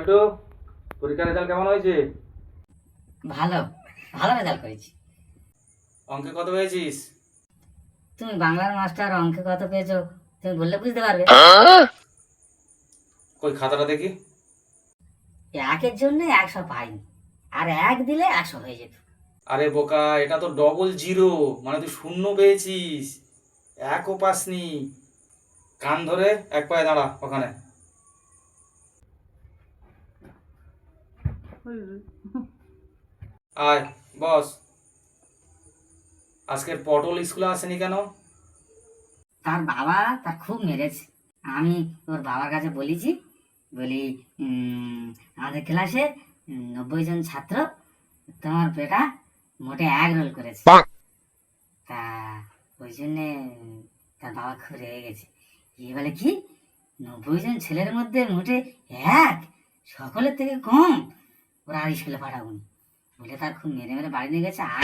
পল্টু, পরীক্ষার রেজাল্ট কেমন হয়েছে? ভালো ভালো রেজাল্ট করেছি। অঙ্কে কত পেয়েছিস? তুমি বাংলার মাস্টার, অঙ্কে কত পেয়েছো তুমি বললে বুঝতে পারবে। কই খাতাটা দেখি। একের জন্য 100 পাইনি, আর এক দিলে 100 হয়ে যেত। আরে বোকা, এটা তো ডবল জিরো, মানে তুই শূন্য পেয়েছিস, একও পাসনি। কান ধরে এক পায়ে দাঁড়া ওখানে। আয় বস। আজকের পটল স্কুলে আসেনি কেন? তার বাবা তার খুব মেরেছে। আমি ওর বাবার কাছে বলেছি, বলি আমাদের ক্লাসে 90 জন ছাত্র, তোমার বেটা মোটে 1 রোল করেছে। তা ওই জন্যে তার বাবা খুব রেগে গেছে। এ বলে কি, 90 জন ছেলের মধ্যে মোটে 1, সকলের থেকে কম, ওরা আর স্কুলে পাঠাবো না বলে তার খুব মেরে মেরে বাড়ি নিয়ে গেছে। আর